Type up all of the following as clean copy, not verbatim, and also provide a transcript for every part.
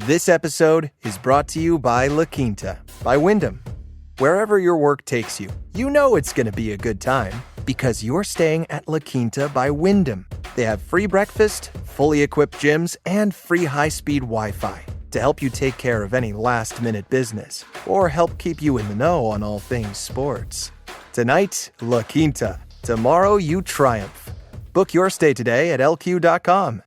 This episode is brought to you by La Quinta by Wyndham. Wherever your work takes you, you know it's going to be a good time because you're staying at La Quinta by Wyndham. They have free breakfast, fully equipped gyms, and free high-speed Wi-Fi to help you take care of any last-minute business or help keep you in the know on all things sports. Tonight, La Quinta. Tomorrow, you triumph. Book your stay today at lq.com.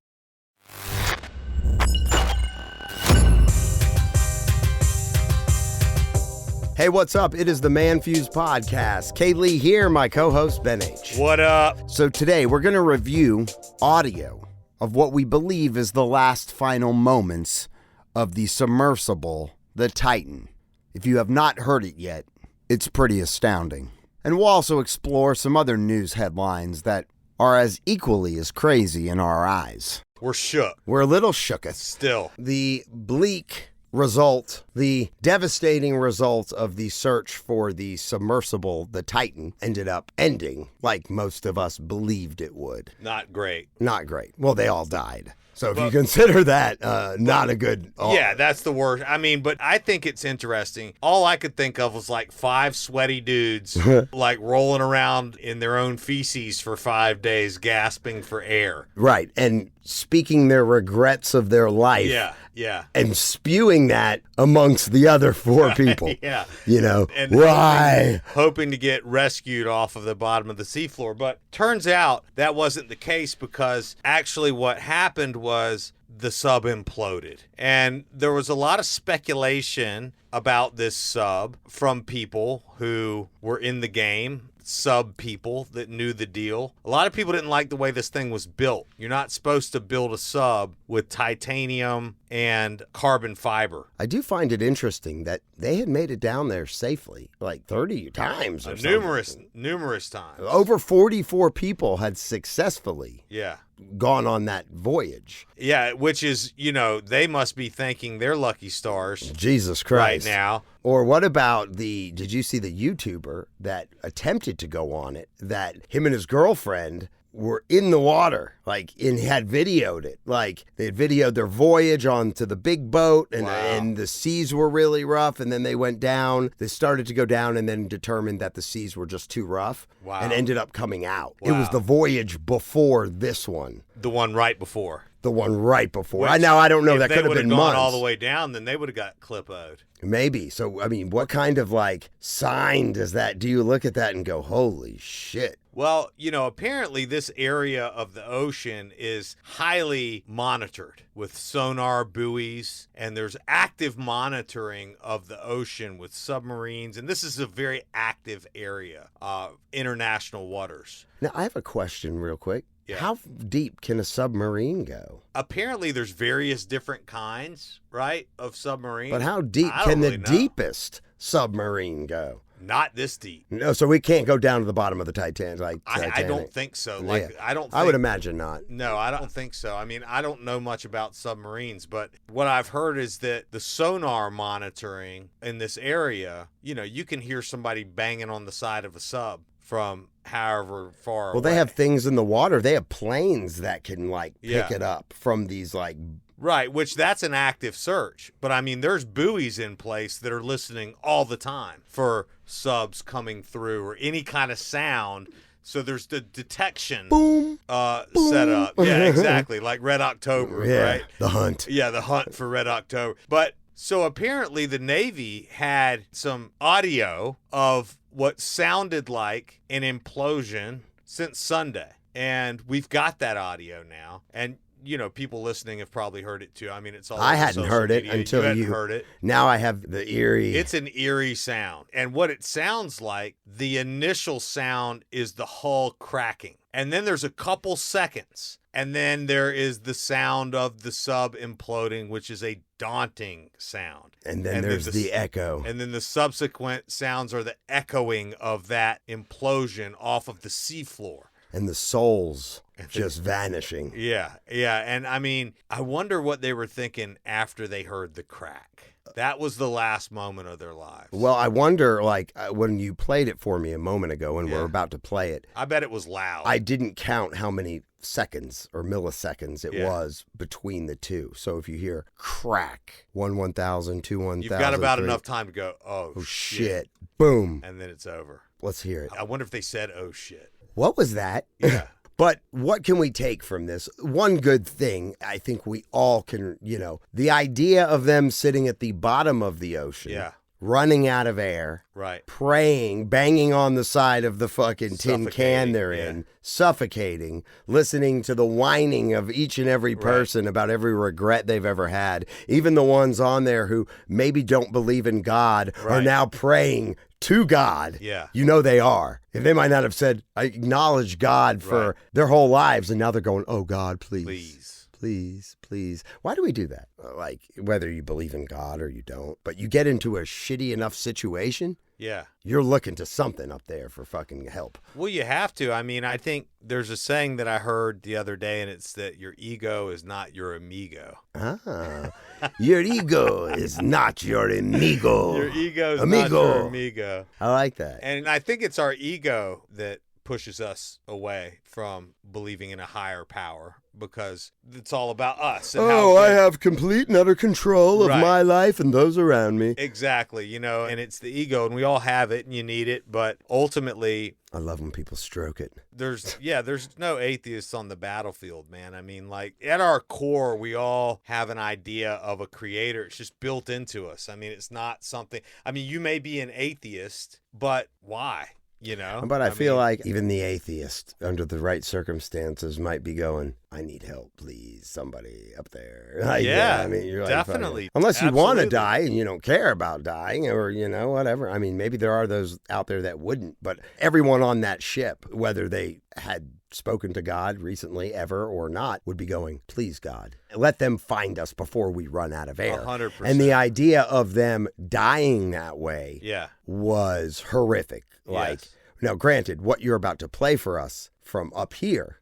Hey, what's up? It is the ManFUzed Podcast. Kaylee here, my co-host, Ben H. What up? So today, we're going to review audio of what we believe is the last final moments of the submersible, the Titan. If you have not heard it yet, it's pretty astounding. And we'll also explore some other news headlines that are as equally as crazy in our eyes. We're shook. We're a little shooketh. Still. The bleak result, the devastating result of the search for the submersible, the Titan, ended up ending like most of us believed it would. Not great. Not great. Well, they all died. So if you consider that not a good... Yeah, that's the worst. I mean, but I think it's interesting. All I could think of was like 5 sweaty dudes like rolling around in their own feces for 5 days, gasping for air. Right. And speaking their regrets of their life. Yeah. And spewing that amongst the other 4 people. Yeah. You know, and why? Hoping to get rescued off of the bottom of the seafloor. But turns out that wasn't the case because actually what happened was the sub imploded. And there was a lot of speculation about this sub from people who were in the game, sub people that knew the deal. A lot of people didn't like the way this thing was built. You're not supposed to build a sub with titanium and carbon fiber. I do find it interesting that they had made it down there safely, like 30 times or Numerous times. Over 44 people had successfully gone on that voyage. Yeah, which is, they must be thanking their lucky stars. Jesus Christ. Right now. Or what about did you see the YouTuber that attempted to go on it, that him and his girlfriend were in the water, and had videoed it. Like, they had videoed their voyage onto the big boat, and the seas were really rough, and then they went down. They started to go down and then determined that the seas were just too rough and ended up coming out. Wow. It was the voyage before this one. The one right before. The one right before. Now, I don't know. That could have been months. If they would have gone all the way down, then they would have got clip-o'd. Maybe. So, I mean, what kind of, sign does that... Do you look at that and go, holy shit? Well, apparently this area of the ocean is highly monitored with sonar buoys, and there's active monitoring of the ocean with submarines, and this is a very active area, international waters. Now, I have a question real quick. Yeah. How deep can a submarine go? Apparently, there's various different kinds, right, of submarines. But how deep can the deepest submarine go? Not this deep. No, so we can't go down to the bottom of the Titanic. I don't think so. I would imagine not. No, I don't think so. I mean, I don't know much about submarines, but what I've heard is that the sonar monitoring in this area, you can hear somebody banging on the side of a sub from however far away. Well, they have things in the water. They have planes that can pick it up from these Right, which that's an active search. But I mean, there's buoys in place that are listening all the time for subs coming through or any kind of sound. So there's the detection boom, set up. Yeah, exactly. Like Red October, right? The hunt. Yeah, the hunt for Red October. But so apparently the Navy had some audio of what sounded like an implosion since Sunday. And we've got that audio now. And, people listening have probably heard it too. I mean, it's all I hadn't heard it until you hadn't heard it. Now I have the eerie. It's an eerie sound. And what it sounds like, the initial sound is the hull cracking. And then there's a couple seconds. And then there is the sound of the sub imploding, which is a daunting sound. And then there's the echo. And then the subsequent sounds are the echoing of that implosion off of the seafloor. And the souls just vanishing. Yeah. And I mean, I wonder what they were thinking after they heard the crack. That was the last moment of their lives. Well, I wonder, like, when you played it for me a moment ago and we're about to play it. I bet it was loud. I didn't count how many seconds or milliseconds it was between the two. So if you hear crack, 1,000, 2 1,000. You've got about enough time to go, oh shit. Boom. And then it's over. Let's hear it. I wonder if they said, oh shit. What was that? Yeah. But what can we take from this? One good thing, I think we all can, the idea of them sitting at the bottom of the ocean, running out of air, praying, banging on the side of the fucking tin can they're in, suffocating, listening to the whining of each and every person about every regret they've ever had. Even the ones on there who maybe don't believe in God are now praying to God. Yeah. They are. If they might not have said, I acknowledge God for their whole lives, and now they're going, oh, God, please. Why do we do that? Like, whether you believe in God or you don't, but you get into a shitty enough situation, you're looking to something up there for fucking help. Well, you have to. I mean, I think there's a saying that I heard the other day, and it's that your ego is not your amigo. Your ego is not your amigo. Your ego is not your amigo. I like that. And I think it's our ego that pushes us away from believing in a higher power, because it's all about us. And I have complete and utter control of my life and those around me. Exactly. And it's the ego, and we all have it, and you need it. But ultimately, I love when people stroke it. There's no atheists on the battlefield, man. I mean, like, at our core, we all have an idea of a creator. It's just built into us. I mean, it's not something, you may be an atheist, but why? But I feel like even the atheist, under the right circumstances, might be going, I need help, please, somebody up there. You're definitely. Like, unless you want to die and you don't care about dying, or, whatever. I mean, maybe there are those out there that wouldn't, but everyone on that ship, whether they had spoken to God recently ever or not, would be going, please, God, let them find us before we run out of air. 100%. And the idea of them dying that way was horrific. Now, granted, what you're about to play for us from up here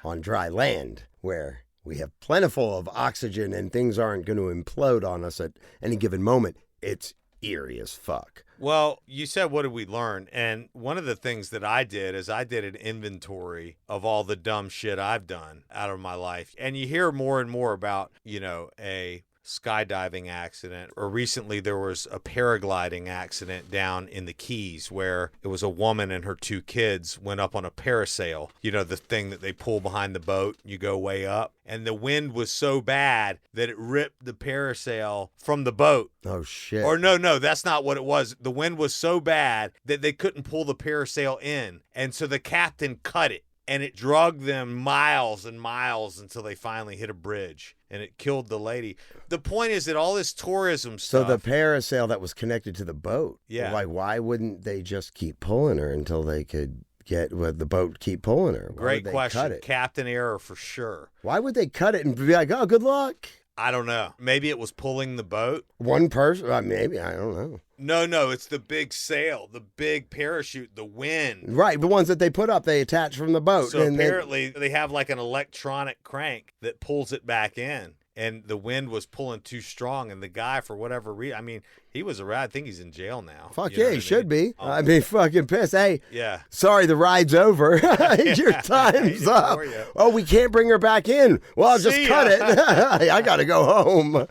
on dry land, where we have plentiful of oxygen and things aren't going to implode on us at any given moment, it's eerie as fuck. Well, you said, what did we learn? And one of the things that I did is I did an inventory of all the dumb shit I've done out of my life. And you hear more and more about, a skydiving accident, or recently there was a paragliding accident down in the Keys where it was a woman and her 2 kids went up on a parasail, the thing that they pull behind the boat, you go way up, and the wind was so bad that it ripped the parasail from the boat. Oh shit. Or no, that's not what it was. The wind was so bad that they couldn't pull the parasail in, and so the captain cut it, and it dragged them miles and miles until they finally hit a bridge, and it killed the lady. The point is that all this tourism stuff. So the parasail that was connected to the boat. Yeah. Like, why wouldn't they just keep pulling her until they could the boat keep pulling her? Great question. Captain error for sure. Why would they cut it and be like, oh, good luck? I don't know. Maybe it was pulling the boat. One person? Maybe. I don't know. No. It's the big sail, the big parachute, the wind. Right. The ones that they put up, they attach from the boat. So apparently they have like an electronic crank that pulls it back in. And the wind was pulling too strong. And the guy, for whatever reason, he was around. I think he's in jail now. Fuck yeah, he should be. I'd be fucking pissed. Hey, yeah. Sorry, the ride's over. Your time's up. Oh, we can't bring her back in. Well, I'll just cut it. I got to go home.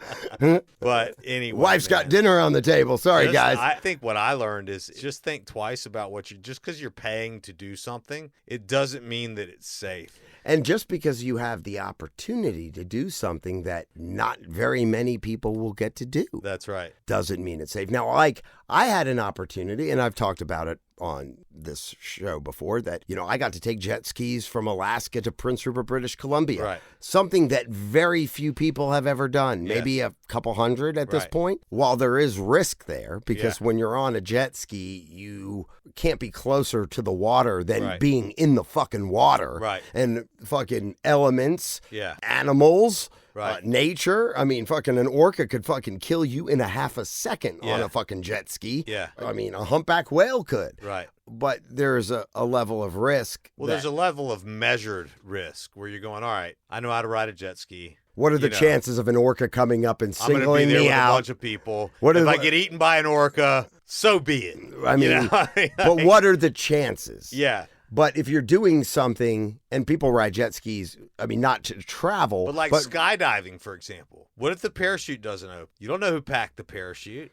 But anyway. Wife's got dinner on the table. Sorry, guys. I think what I learned is just think twice about just because you're paying to do something, it doesn't mean that it's safe. And just because you have the opportunity to do something that not very many people will get to do. That's right. Doesn't mean it's safe. Now, like, I had an opportunity, and I've talked about it on this show before, that, I got to take jet skis from Alaska to Prince Rupert, British Columbia. Right. Something that very few people have ever done. Yes. Maybe a couple hundred at this point. While there is risk there, because when you're on a jet ski, you can't be closer to the water than being in the fucking water. Right. And fucking elements, animals, Right. Nature. Fucking an orca could fucking kill you in a half a second on a fucking jet ski. Yeah. A humpback whale could. Right. but there's a level of risk. Well, there's a level of measured risk where you're going, all right, I know how to ride a jet ski. What are the chances of an orca coming up and singling I'm going to be there me with out? a bunch of people. If I get eaten by an orca, so be it. I mean, but what are the chances? Yeah. But if you're doing something, and people ride jet skis, I mean, not to travel. But skydiving, for example. What if the parachute doesn't open? You don't know who packed the parachute,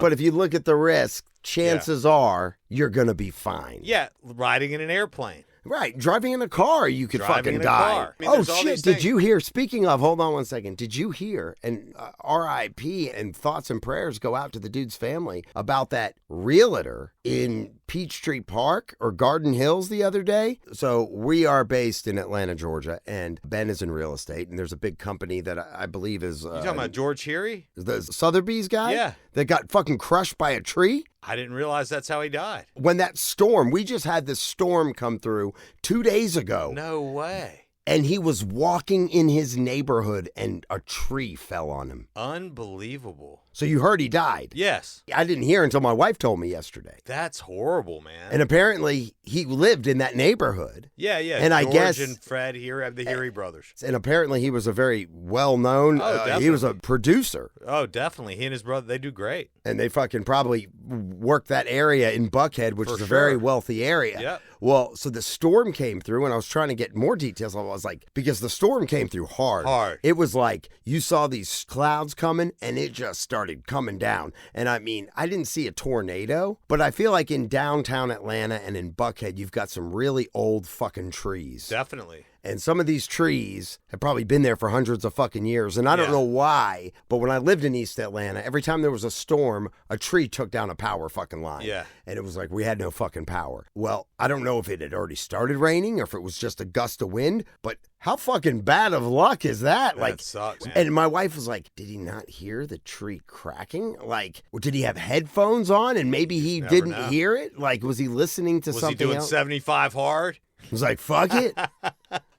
But if you look at the risk, chances are you're going to be fine. Yeah, riding in an airplane. Right, driving in a car, you could fucking die. Car. I mean, oh shit! Did you hear? Speaking of, hold on one second. Did you hear? And R.I.P. and thoughts and prayers go out to the dude's family about that realtor in Peachtree Park or Garden Hills the other day. So we are based in Atlanta, Georgia, and Ben is in real estate, and there's a big company that I believe is. You talking about George Heary? The Sotheby's guy? Yeah. That got fucking crushed by a tree? I didn't realize that's how he died. When that storm, we just had this storm come through 2 days ago. No way. And he was walking in his neighborhood and a tree fell on him. Unbelievable. So you heard he died? Yes. I didn't hear until my wife told me yesterday. That's horrible, man. And apparently he lived in that neighborhood. Yeah. And George I guess and Fred here have the Heary brothers. And apparently he was a very well-known, he was a producer. Oh, definitely. He and his brother, they do great. And they fucking probably worked that area in Buckhead, which is a very wealthy area. Yep. Well, so the storm came through, and I was trying to get more details. I was like, because the storm came through hard. It was like you saw these clouds coming, and it just started coming down. And I mean, I didn't see a tornado, but I feel like in downtown Atlanta and in Buckhead, you've got some really old fucking trees. Definitely. And some of these trees have probably been there for hundreds of fucking years. And I don't know why, but when I lived in East Atlanta, every time there was a storm, a tree took down a power fucking line. Yeah. And it was like we had no fucking power. Well, I don't know if it had already started raining or if it was just a gust of wind, but how fucking bad of luck is that? That sucks, man. And my wife was like, did he not hear the tree cracking? Like, or did he have headphones on and maybe he didn't hear it? Like, was he listening to something else? Was he doing 75 hard? He was like, fuck it.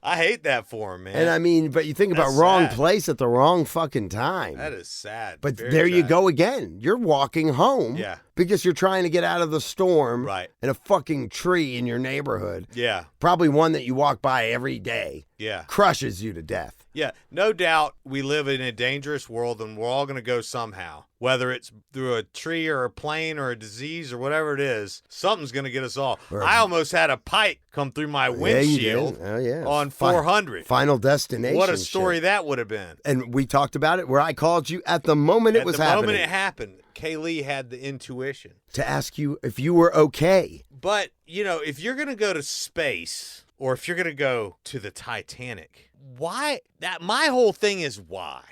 I hate that for him, man. And I mean, but you think about wrong place at the wrong fucking time. That is sad. But there you go again. You're walking home. Yeah. Because you're trying to get out of the storm. Right. And a fucking tree in your neighborhood. Yeah. Probably one that you walk by every day. Yeah. Crushes you to death. Yeah. No doubt we live in a dangerous world and we're all going to go somehow. Whether it's through a tree or a plane or a disease or whatever it is, something's going to get us all. I almost had a pipe come through my windshield on 400. Final destination. What a story that would have been. And we talked about it where I called you at the moment it was happening. At the moment it happened, Kaylee had the intuition to ask you if you were okay. But, if you're going to go to space or if you're going to go to the Titanic, why? My whole thing is why?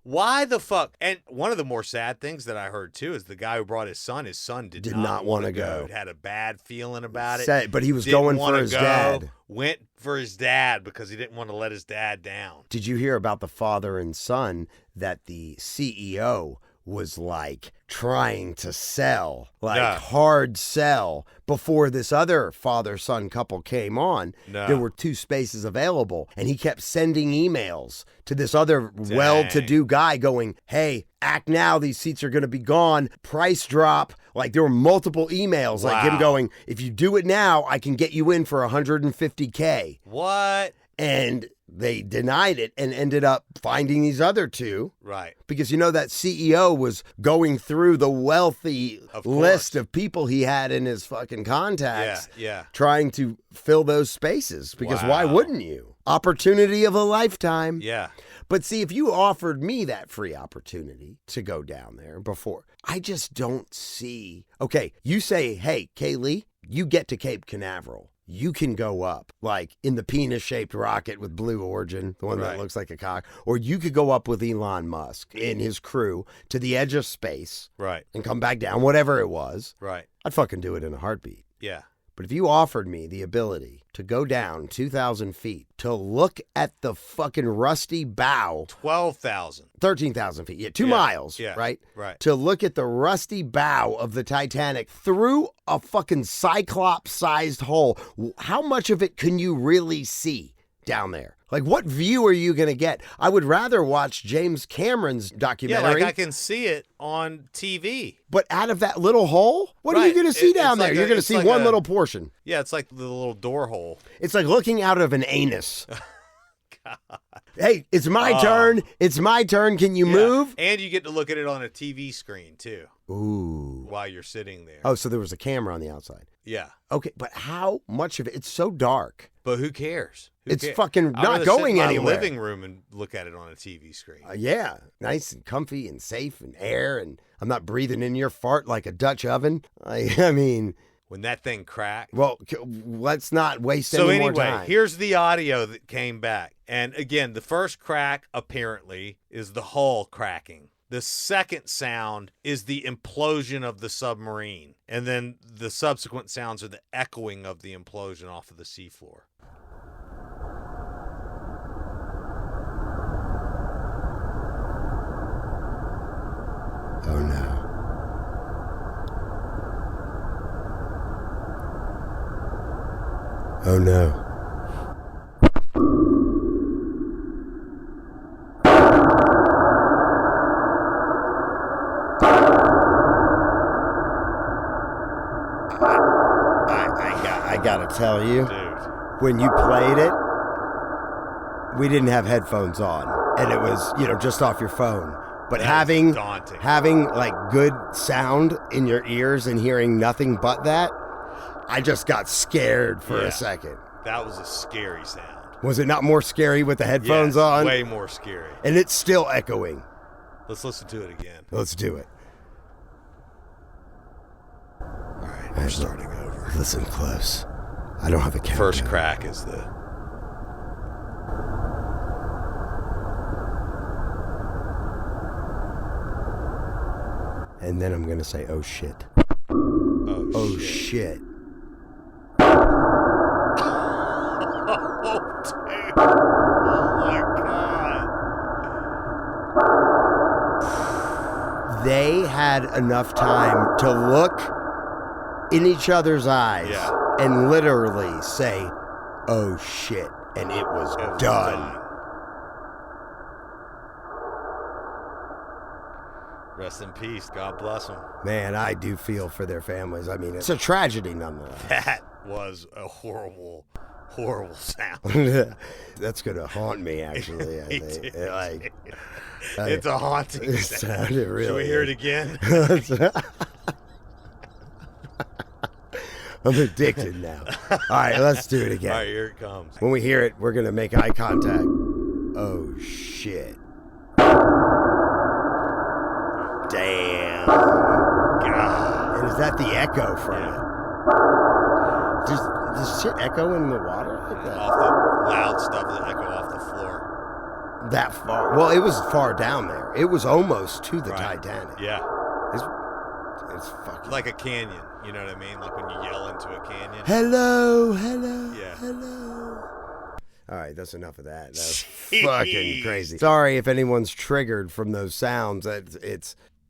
Why the fuck? And one of the more sad things that I heard too is the guy who brought his son did not want to go. Had a bad feeling about it. But he was going for his dad. Went for his dad because he didn't want to let his dad down. Did you hear about the father and son that the CEO was like trying to sell, hard sell before this other father-son couple came on? There were 2 spaces available and he kept sending emails to this other well-to-do guy going, hey, act now, these seats are going to be gone, price drop. Like there were multiple emails like him going, if you do it now, I can get you in for $150K. What? And they denied it and ended up finding these other 2. Right. Because that CEO was going through the wealthy list of people he had in his fucking contacts. Yeah. Trying to fill those spaces. Because why wouldn't you? Opportunity of a lifetime. Yeah. But see, if you offered me that free opportunity to go down there before, I just don't see. Okay, you say, hey, Kaylee, you get to Cape Canaveral. You can go up, like in the penis-shaped rocket with Blue Origin, the one that looks like a cock, or you could go up with Elon Musk and his crew to the edge of space and come back down, whatever it was. Right. I'd fucking do it in a heartbeat. Yeah. But if you offered me the ability to go down 2,000 feet, to look at the fucking rusty bow. 12,000. 13,000 feet. Yeah, 2 miles, right? Right. To look at the rusty bow of the Titanic through a fucking Cyclops-sized hole. How much of it can you really see down there? Like, what view are you going to get? I would rather watch James Cameron's Yeah, documentary. like I can see it on TV. But out of that little hole, what are you Right. going to see down It's there? like You're going to it's see like one a- little portion. Yeah, it's like the little door hole. It's like looking out of an anus. Hey, it's my turn. It's my turn. Can you Yeah. move? And you get to look at it on a TV screen, too, Ooh. while you're sitting there. Oh, so there was a camera on the outside. Yeah. Okay, but how much of it? It's so dark. But who cares? Who It's cares? fucking I'd not rather going sit in my anywhere. living room and look at it on a TV screen. Yeah, nice and comfy and safe and air, and I'm not breathing in your fart like a Dutch oven. I mean, When that thing cracked. well, let's not waste So any more anyway, time. here's the audio that came back. And again, the first crack apparently is the hull cracking. The second sound is the implosion of the submarine. And then the subsequent sounds are the echoing of the implosion off of the seafloor. Oh no. Oh no. I gotta tell you, Dude. when you played it, we didn't have headphones on, and it was, just off your phone. But That is having daunting. like good sound in your ears and hearing nothing but that, I just got scared for Yeah. a second. That was a scary sound. Was it not more scary with the headphones Yes, on? way more scary. And it's still echoing. Let's listen to it again. Let's do it. All right, we're starting over. Listen close. I don't have a countdown. First crack is the... And then I'm going to say, oh shit. Oh, Oh shit. shit. Oh, dude. Oh, my God. They had enough time to look in each other's eyes Yeah. and literally say, oh shit. And it was, It was done. Rest in peace. God bless them. Man, I do feel for their families. I mean, it's a tragedy nonetheless. That was a horrible, horrible sound. That's going to haunt me, actually. I think. Like, It's a haunting it sound. sounded really. Should we hear it again? I'm addicted now. All right, let's do it again. All right, here it comes. When we hear it, we're going to make eye contact. Oh, shit. Damn. God. And is that the echo from Yeah. it? Does shit echo in the water like that? Off the loud stuff that echo off the floor. That far? Well, it was far down there. It was almost to the Right. Titanic. Yeah. It's fucking... Like a canyon. You know what I mean? Like when you yell into a canyon. Hello, hello, Yeah. hello. All right, that's enough of that. That's Jeez. fucking crazy. Sorry if anyone's triggered from those sounds.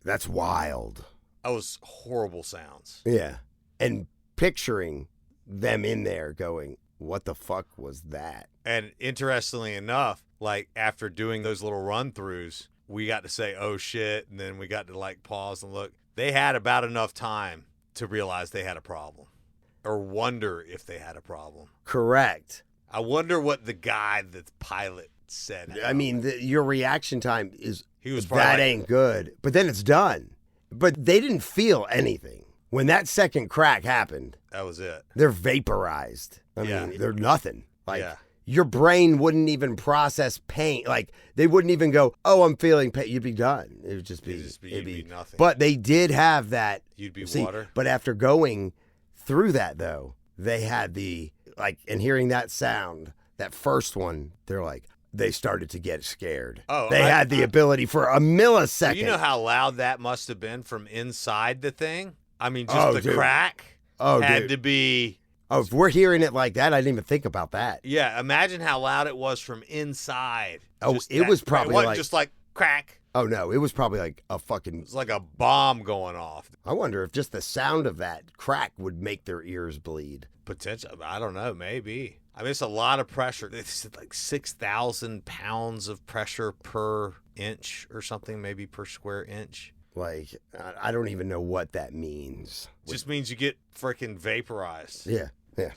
That's wild. That was horrible sounds. Yeah. And picturing them in there going, what the fuck was that? And interestingly enough, like after doing those little run throughs, we got to say, oh shit. And then we got to like pause and look. They had about enough time to realize they had a problem or wonder if they had a problem. Correct. I wonder what the guy, the pilot, said. I mean, your reaction time is, He was probably that like- ain't good. But then it's done. But they didn't feel anything. When that second crack happened, That was it. they're vaporized. I Yeah. mean, they're nothing. Like, Yeah. your brain wouldn't even process pain. Like, they wouldn't even go, oh, I'm feeling pain. You'd be done. It would just be, You'd be nothing. But they did have that. You'd be See, water. But after going through that, though, they had and hearing that sound, that first one, they're like, they started to get scared. Oh, they had the ability for a millisecond. You know how loud that must have been from inside the thing? I mean, just Oh, the dude. crack Oh, had dude. to be... Oh, if we're hearing it like that, I didn't even think about that. Yeah, imagine how loud it was from inside. Oh, Just it that- was probably it wasn't like- just like crack. Oh, no, it was probably like a It fucking... was like a bomb going off. I wonder if just the sound of that crack would make their ears bleed. Potential. I don't know. Maybe. I mean, it's a lot of pressure. It's like 6,000 pounds of pressure per inch or something, maybe per square inch. Like, I don't even know what that means. Just means you get freaking vaporized. Yeah.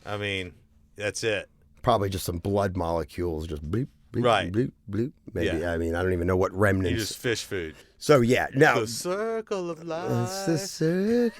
I mean, that's it. Probably just some blood molecules, just bleep, bleep, Right. bleep, bleep. Maybe. Yeah. I mean, I don't even know what remnants. You just fish food. So, yeah. Now, The circle of life. it's the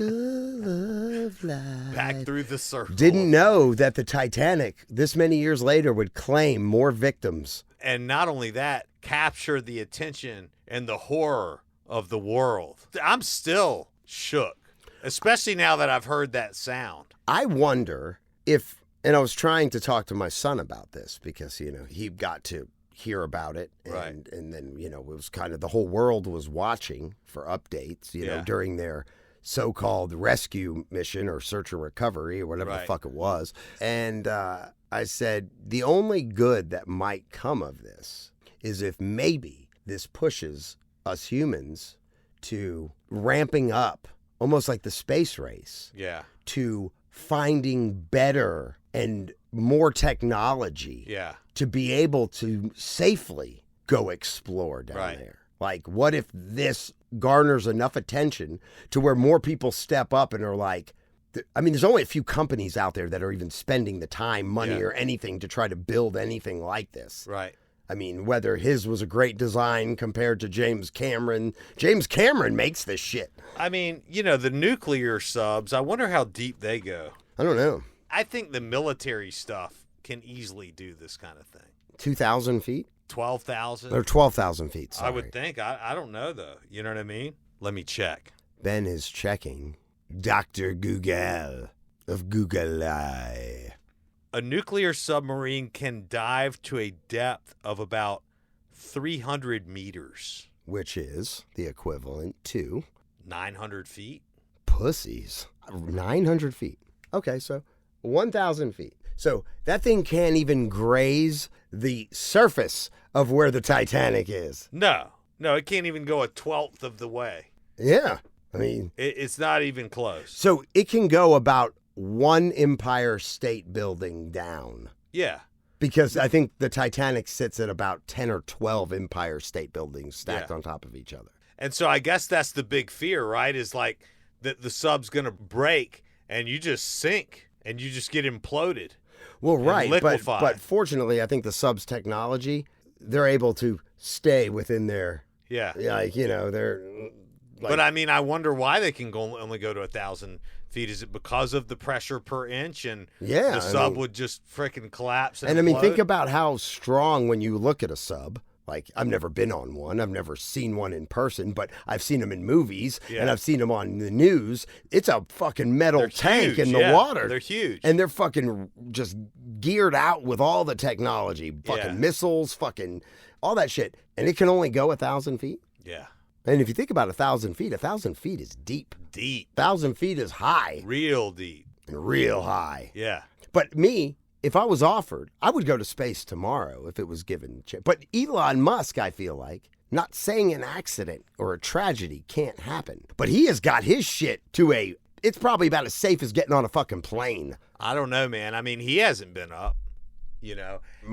circle of life. Back through the circle. Didn't know that the Titanic, this many years later, would claim more victims. And not only that, capture the attention and the horror of the world. I'm still shook, especially now that I've heard that sound. I wonder if, and I was trying to talk to my son about this because, he got to hear about it. And, Right. and then, it was kind of the whole world was watching for updates, during their so-called rescue mission or search and recovery or whatever the Right. fuck it was. And I said, the only good that might come of this is if maybe this pushes us humans to ramping up, almost like the space race, Yeah. to finding better and more technology Yeah. to be able to safely go explore down Right. there. Like, what if this garners enough attention to where more people step up and are like, I mean, there's only a few companies out there that are even spending the time, money, Yeah. or anything to try to build anything like this. Right. I mean, whether his was a great design compared to James Cameron. James Cameron makes this shit. I mean, the nuclear subs, I wonder how deep they go. I don't know. I think the military stuff can easily do this kind of thing. 2,000 feet? 12,000? Or 12,000 feet, sorry. I would think. I don't know, though. You know what I mean? Let me check. Ben is checking. Dr. Google of Google Eye. A nuclear submarine can dive to a depth of about 300 meters. Which is the equivalent to 900 feet? pussies. 900 feet. Okay, so 1,000 feet. So that thing can't even graze the surface of where the Titanic is. No, it can't even go a 12th of the way. Yeah. I mean, It's not even close. so it can go about one Empire State Building down. Yeah. Because I think the Titanic sits at about 10 or 12 Empire State Buildings stacked Yeah. on top of each other. And so I guess that's the big fear, right? Is like that the sub's going to break and you just sink and you just get imploded. Well, right, but liquefy. fortunately, I think the sub's technology, they're able to stay within their, Yeah. they're. Like, But I mean, I wonder why they can only go to 1,000 feet. Is it because of the pressure per inch and Yeah, the I sub mean- would just freaking collapse? and I mean, think implode? about how strong when you look at a sub. Like, I've never been on one. I've never seen one in person, but I've seen them in movies and Yeah. I've seen them on the news. It's a fucking metal They're tank huge, in the yeah. water. They're huge. And they're fucking just geared out with all the technology, fucking Yeah. missiles, fucking all that shit. And it can only go 1,000 feet. Yeah. And if you think about 1,000 feet is deep. Deep. 1,000 feet is high Real deep. and real high. Yeah. But me, if I was offered, I would go to space tomorrow if it was given. But Elon Musk, I feel like, not saying an accident or a tragedy can't happen, but he has got his shit to it's probably about as safe as getting on a fucking plane. I don't know, man. I mean, he hasn't been up,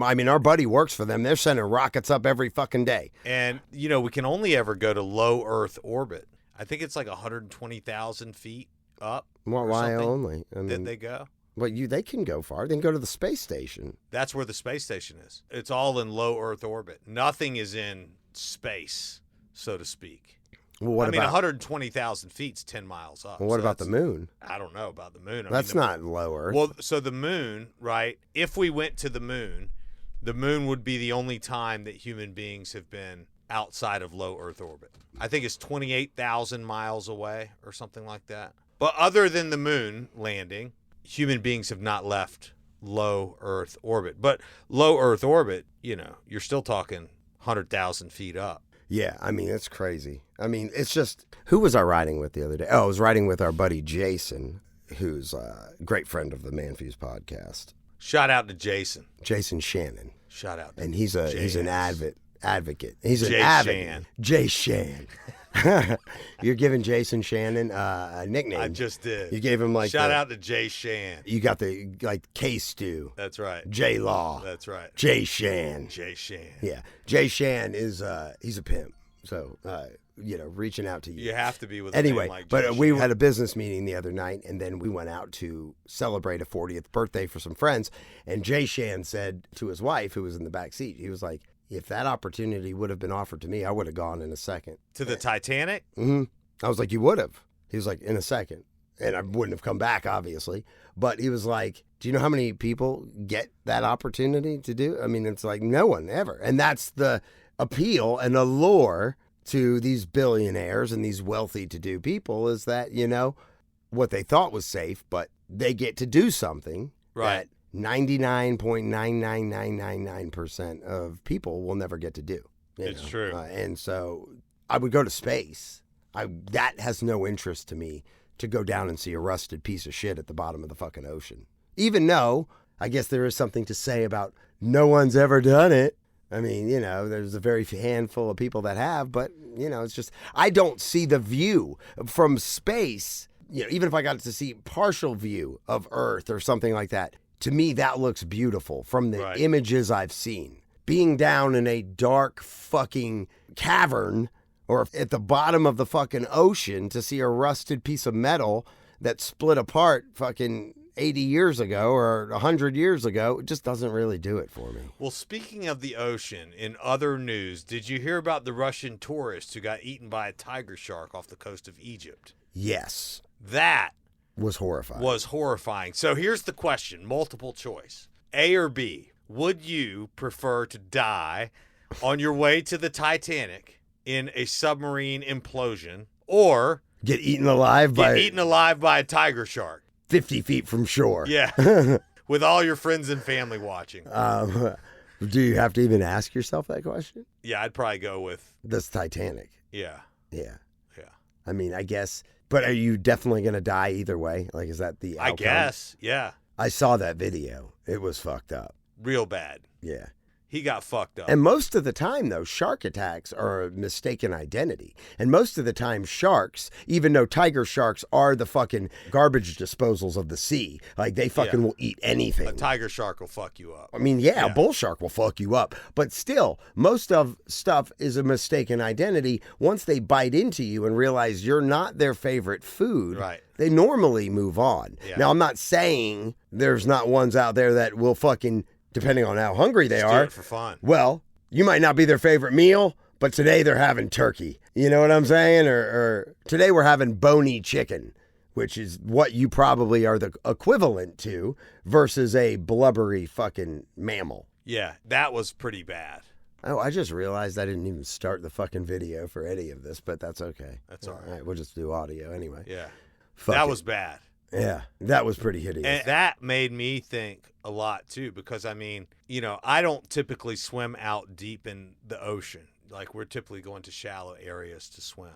I mean, our buddy works for them. They're sending rockets up every fucking day. And, we can only ever go to low Earth orbit. I think it's like 120,000 feet up. Why or something only? I that mean, they go. well, they can go far. They can go to the space station. That's where the space station is. It's all in low Earth orbit. Nothing is in space, so to speak. Well, what I mean, about 120,000 feet's 10 miles up. well, what so about the that's- moon? I don't know about the moon. That's not low Earth. Well, so the moon, right? If we went to the moon would be the only time that human beings have been outside of low Earth orbit. I think it's 28,000 miles away or something like that. But other than the moon landing, human beings have not left low Earth orbit. But low Earth orbit, you're still talking 100,000 feet up. Yeah, I mean, it's crazy. I mean, it's just, who was I riding with the other day? Oh, I was riding with our buddy Jason, who's a great friend of the ManFUzed Podcast. Shout out to Jason. Jason Shannon. Shout out to And he's an Jace. advocate. He's an Jay advocate. Shan. Jay Shan. You're giving Jason Shannon a nickname. I just did. You gave him like shout out to Jay Shan. You got the like K-Stew. That's right. J Law. That's right. Jay Shan. Jay Shan. Yeah, Jay Shan is he's a pimp. So reaching out to you. You have to be with anyway. a name like but Jay we Shan. had a business meeting the other night, and then we went out to celebrate a 40th birthday for some friends. And Jay Shan said to his wife, who was in the back seat, he was like, "If that opportunity would have been offered to me, I would have gone in a second." To the Titanic? Mm-hmm. I was like, "You would have." He was like, "In a second." And I wouldn't have come back, obviously. But he was like, "Do you know how many people get that opportunity to do?" I mean, it's like no one ever. And that's the appeal and allure to these billionaires and these wealthy to-do people is that, what they thought was safe, but they get to do something Right. that 99.99999% of people will never get to do. It's true. And so I would go to space. That has no interest to me to go down and see a rusted piece of shit at the bottom of the fucking ocean. Even though I guess there is something to say about no one's ever done it. I mean, there's a very handful of people that have, but, it's just, I don't see the view from space. Even if I got to see partial view of Earth or something like that, to me, that looks beautiful from the Right. images I've seen. Being down in a dark fucking cavern or at the bottom of the fucking ocean to see a rusted piece of metal that split apart fucking 80 years ago or 100 years ago, it just doesn't really do it for me. Well, speaking of the ocean, in other news, did you hear about the Russian tourist who got eaten by a tiger shark off the coast of Egypt? Yes. That Was horrifying. was horrifying. So here's the question, multiple choice. A or B, would you prefer to die on your way to the Titanic in a submarine implosion or Get eaten alive get by eaten alive by a tiger shark? 50 feet from shore. Yeah. With all your friends and family watching. Do you have to even ask yourself that question? Yeah, I'd probably go with, That's Titanic. yeah. Yeah. Yeah. I mean, I guess. But are you definitely going to die either way? Like, is that the outcome? I guess, yeah. I saw that video. It was fucked up. Real bad. Yeah. He got fucked up. And most of the time, though, shark attacks are a mistaken identity. And most of the time, sharks, even though tiger sharks are the fucking garbage disposals of the sea, like they fucking will eat anything. A tiger shark will fuck you up. I mean, a bull shark will fuck you up. But still, most of stuff is a mistaken identity. Once they bite into you and realize you're not their favorite food, Right. they normally move on. Yeah. Now, I'm not saying there's not ones out there that will fucking, depending on how hungry they Just do are. it for fun. Well, you might not be their favorite meal, but today they're having turkey. You know what I'm saying? Or today we're having bony chicken, which is what you probably are the equivalent to versus a blubbery fucking mammal. Yeah, that was pretty bad. Oh, I just realized I didn't even start the fucking video for any of this, but that's okay. That's all right. All right, we'll just do audio anyway. Yeah. Fuck That it. was bad. Yeah, that was pretty hideous. And that made me think a lot, too, because, I mean, I don't typically swim out deep in the ocean. Like, we're typically going to shallow areas to swim,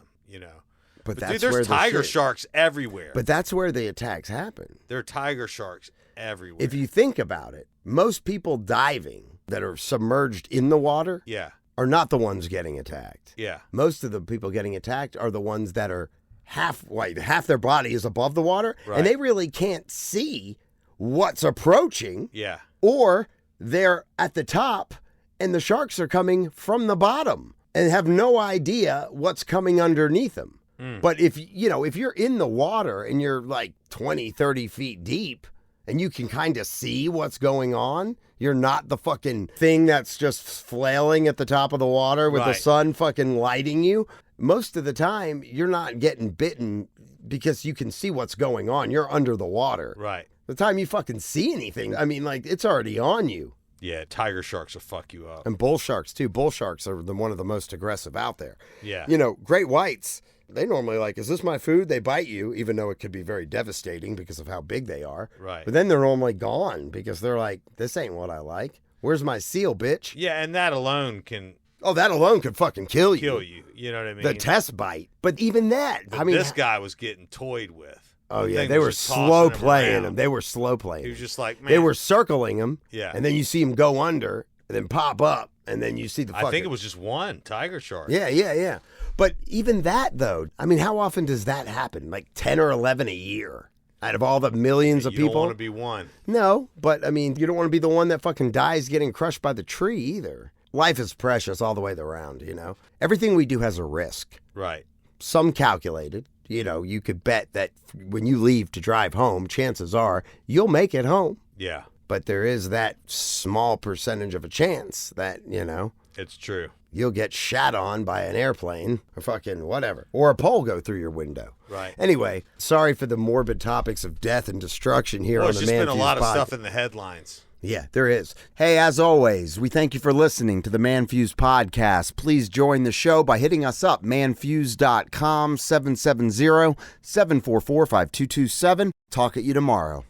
But that's dude, there's where tiger sharks everywhere. But that's where the attacks happen. There are tiger sharks everywhere. If you think about it, most people diving that are submerged in the water Yeah, are not the ones getting attacked. yeah, Most of the people getting attacked are the ones that are half their body is above the water, Right. and they really can't see what's approaching, yeah. or they're at the top and the sharks are coming from the bottom and have no idea what's coming underneath them. But if you're in the water and you're like 20, 30 feet deep and you can kind of see what's going on, you're not the fucking thing that's just flailing at the top of the water with the Right. sun fucking lighting you. Most of the time, you're not getting bitten because you can see what's going on. You're under the water. Right. The time you fucking see anything, I mean, like, it's already on you. Yeah, tiger sharks will fuck you up. And bull sharks, too. Bull sharks are one of the most aggressive out there. Yeah. Great whites, they normally like, is this my food? They bite you, even though it could be very devastating because of how big they are. Right. But then they're normally gone because they're like, this ain't what I like. Where's my seal, bitch? Yeah, and that alone can Oh, that alone could fucking kill you. kill you. You know what I mean? The test bite. But even that, But this guy was getting toyed with. oh, The yeah, thing they was were just tossing slow him playing around. him. They were slow playing He was him. just like, man. They were circling him. Yeah. And then you see him go under and then pop up and then you see the fucking... I think it was just one tiger shark. Yeah. But even that, though, I mean, how often does that happen? Like 10 or 11 a year out of all the millions of people? You don't want to be one. No, but I mean, you don't want to be the one that fucking dies getting crushed by the tree either. Life is precious all the way around, you know? Everything we do has a risk. Right. Some calculated. You know, you could bet that when you leave to drive home, chances are you'll make it home. Yeah. But there is that small percentage of a chance that, you know. It's true. You'll get shat on by an airplane or fucking whatever. Or a pole go through your window. Right. Anyway, sorry for the morbid topics of death and destruction here on the ManFUzed Podcast. There's just been a lot of stuff in the headlines. Yeah, there is. Hey, as always, we thank you for listening to the ManFUzed Podcast. Please join the show by hitting us up, manfused.com, 770-744-5227. Talk at you tomorrow.